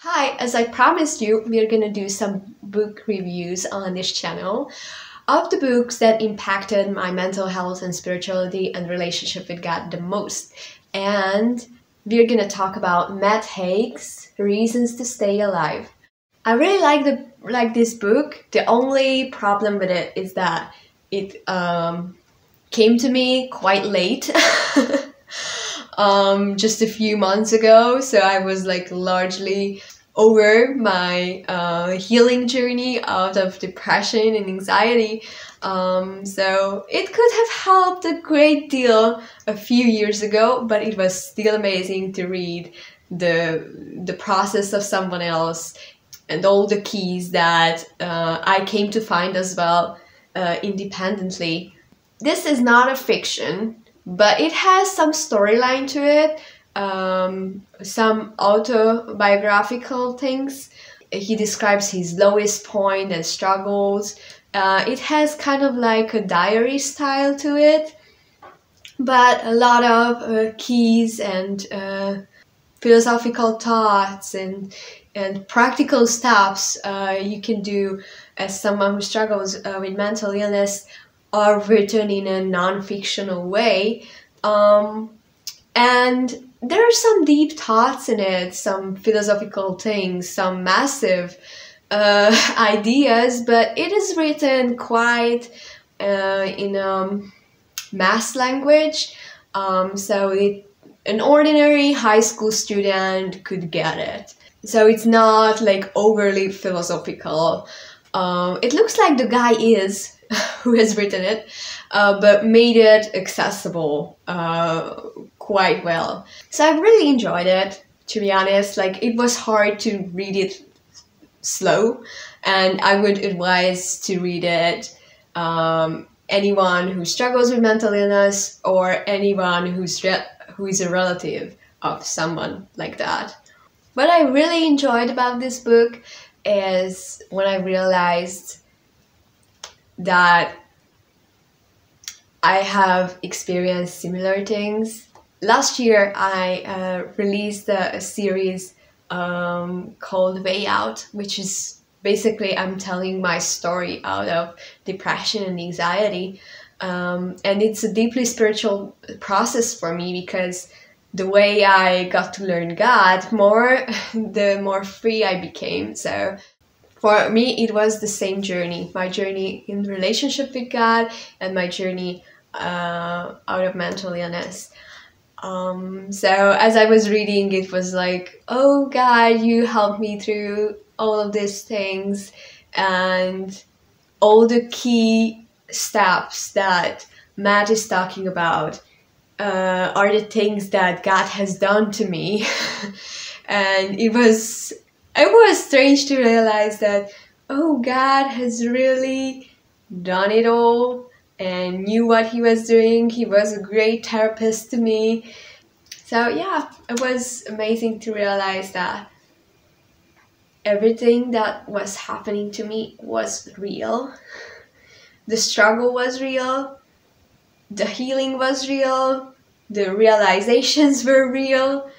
Hi, as I promised you, we're gonna do some book reviews on this channel of the books that impacted my mental health and spirituality and relationship with God the most. And we're gonna talk about Matt Haig's Reasons to Stay Alive. I really like this book. The only problem with it is that it came to me quite late. Just a few months ago, so I was like largely over my healing journey out of depression and anxiety. So it could have helped a great deal a few years ago, but it was still amazing to read the process of someone else and all the keys that I came to find as well independently. This is not a fiction, but it has some storyline to it, some autobiographical things. He describes his lowest point and struggles. It has kind of like a diary style to it, but a lot of keys and philosophical thoughts and practical steps you can do as someone who struggles with mental illness are written in a non-fictional way, and there are some deep thoughts in it, some philosophical things, some massive ideas, but it is written quite in mass language, so an ordinary high school student could get it. So it's not like overly philosophical. It looks like the guy is who has written it, but made it accessible quite well. So I really enjoyed it, to be honest. Like, it was hard to read it slow, and I would advise to read it anyone who struggles with mental illness or anyone who is a relative of someone like that. What I really enjoyed about this book is when I realized that I have experienced similar things. Last year I released a series called Way Out, which is basically I'm telling my story out of depression and anxiety, and it's a deeply spiritual process for me because the way I got to learn God more, the more free I became. So for me, it was the same journey, my journey in relationship with God and my journey out of mental illness. So as I was reading, it was like, oh God, you helped me through all of these things, and all the key steps that Matt is talking about are the things that God has done to me. And it was strange to realize that, oh, God has really done it all and knew what he was doing. He was a great therapist to me. So yeah, it was amazing to realize that everything that was happening to me was real. The struggle was real. The healing was real. The realizations were real.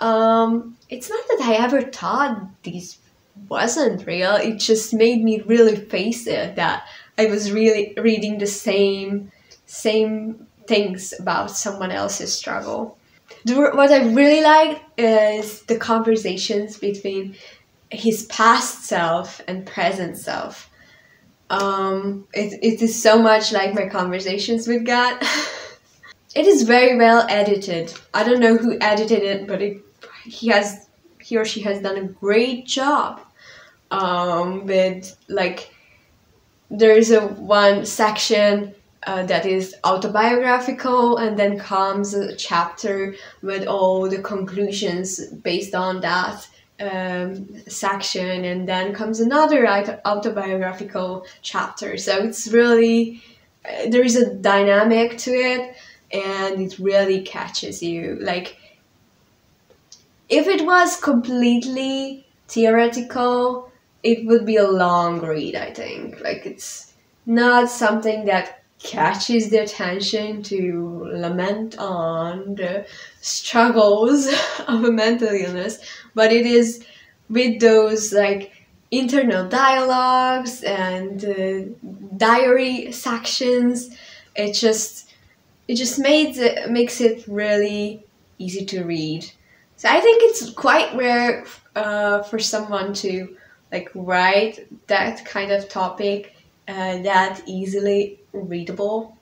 It's not that I ever thought this wasn't real. It just made me really face it, that I was really reading the same things about someone else's struggle. What I really liked is the conversations between his past self and present self. It is so much like my conversations with God. It is very well edited. I don't know who edited it, but he or she has done a great job. With like, there's one section that is autobiographical, and then comes a chapter with all the conclusions based on that section, and then comes another autobiographical chapter. So it's really, there is a dynamic to it, and it really catches you. Like, if it was completely theoretical, it would be a long read, I think. Like, it's not something that catches the attention to lament on the struggles of a mental illness, but it is with those like internal dialogues and diary sections. It just makes it really easy to read. So I think it's quite rare for someone to like write that kind of topic that easily readable.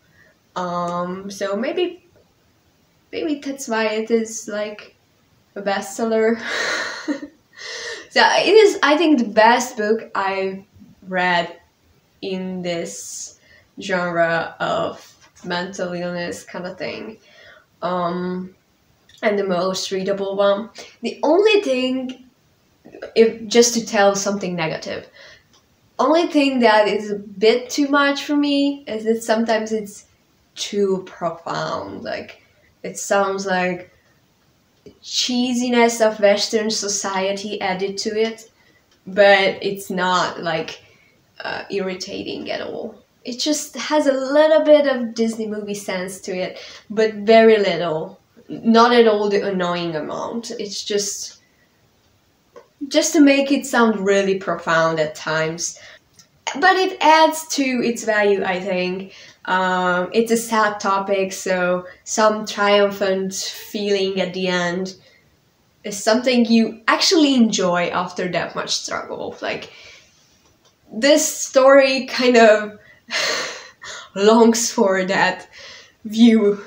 So maybe that's why it is like a bestseller. So it is, I think, the best book I've read in this genre of mental illness kind of thing. And the most readable one. The only thing, if just to tell something negative, only thing that is a bit too much for me is that sometimes it's too profound. Like, it sounds like cheesiness of Western society added to it, but it's not like irritating at all. It just has a little bit of Disney movie sense to it, but very little. Not at all the annoying amount. It's just to make it sound really profound at times. But it adds to its value, I think. It's a sad topic, so some triumphant feeling at the end is something you actually enjoy after that much struggle. Like, this story kind of longs for that view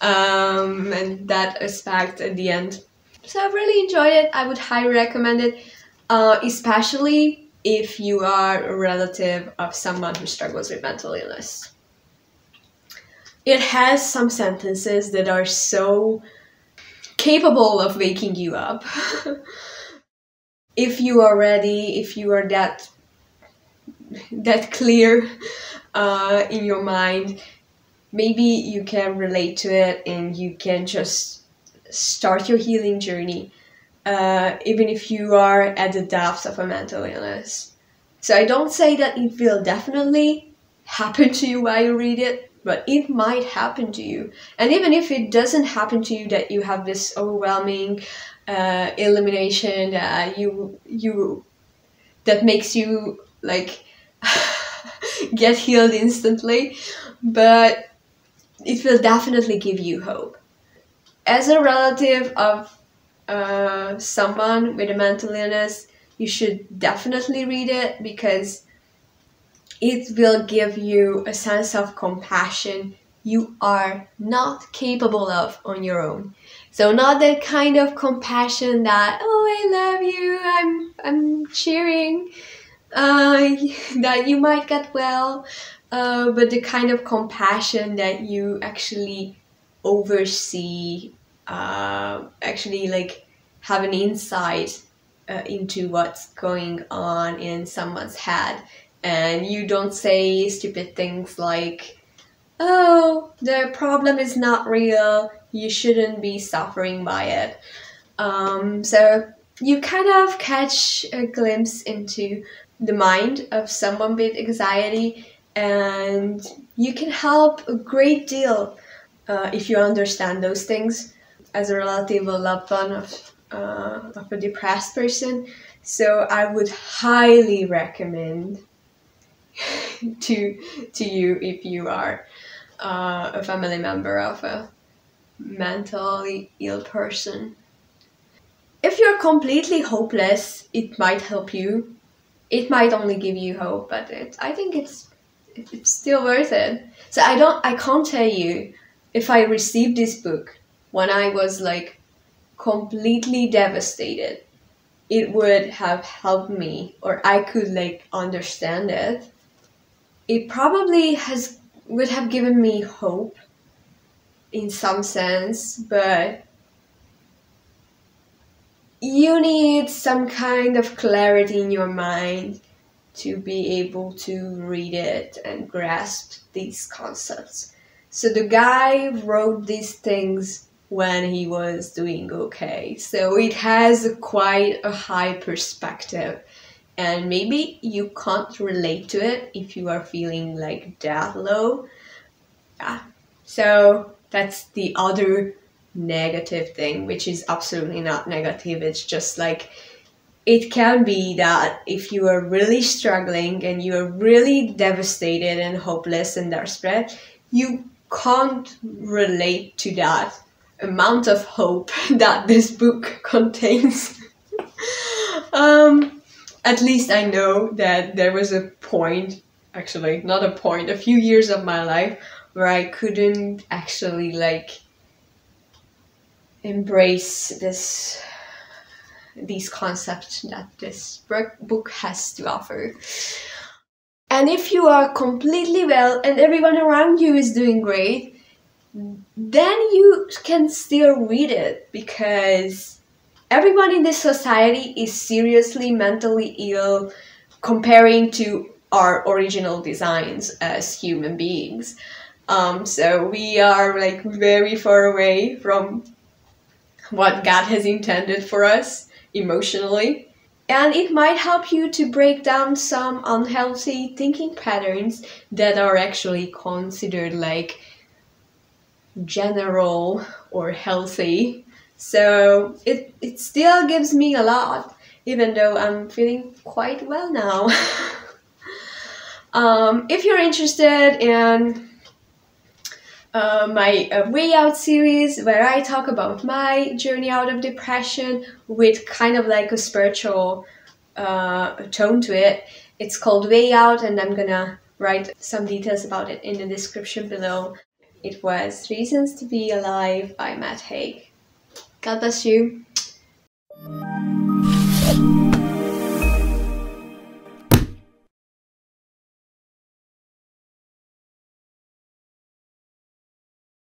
and that aspect at the end. So I really enjoyed it. I would highly recommend it, especially if you are a relative of someone who struggles with mental illness. It has some sentences that are so capable of waking you up. If you are ready, if you are that clear in your mind, maybe you can relate to it and you can just start your healing journey, even if you are at the depths of a mental illness. So I don't say that it will definitely happen to you while you read it, but it might happen to you. And even if it doesn't happen to you, that you have this overwhelming illumination that that makes you like get healed instantly, but it will definitely give you hope. As a relative of someone with a mental illness, you should definitely read it, because it will give you a sense of compassion you are not capable of on your own. So not that kind of compassion that, oh, I love you, I'm cheering, that you might get well, but the kind of compassion that you actually oversee, actually like have an insight into what's going on in someone's head, and you don't say stupid things like, oh, the problem is not real, you shouldn't be suffering by it. So you kind of catch a glimpse into the mind of someone with anxiety, and you can help a great deal if you understand those things as a relative or loved one of a depressed person. So I would highly recommend to you, if you are a family member of a mentally ill person. If you're completely hopeless, it might help you. It might only give you hope, but I think it's still worth it. So I can't tell you, if I received this book when I was like completely devastated, it would have helped me, or I could like understand it. It probably would have given me hope in some sense, but you need some kind of clarity in your mind to be able to read it and grasp these concepts. So the guy wrote these things when he was doing okay. So it has quite a high perspective. And maybe you can't relate to it if you are feeling like that low. Yeah. So that's the other negative thing, which is absolutely not negative. It's just like, it can be that if you are really struggling and you are really devastated and hopeless and desperate, you can't relate to that amount of hope that this book contains. At least I know that there was a point, actually not a point, a few years of my life where I couldn't actually like embrace these concepts that this book has to offer. And if you are completely well and everyone around you is doing great, then you can still read it, because everyone in this society is seriously mentally ill comparing to our original designs as human beings. So we are like very far away from what God has intended for us emotionally. And it might help you to break down some unhealthy thinking patterns that are actually considered like general or healthy. So it still gives me a lot, even though I'm feeling quite well now. If you're interested in my Way Out series, where I talk about my journey out of depression with kind of like a spiritual tone to it, it's called Way Out, and I'm gonna write some details about it in the description below. It was Reasons to Be Alive by Haig. God bless you.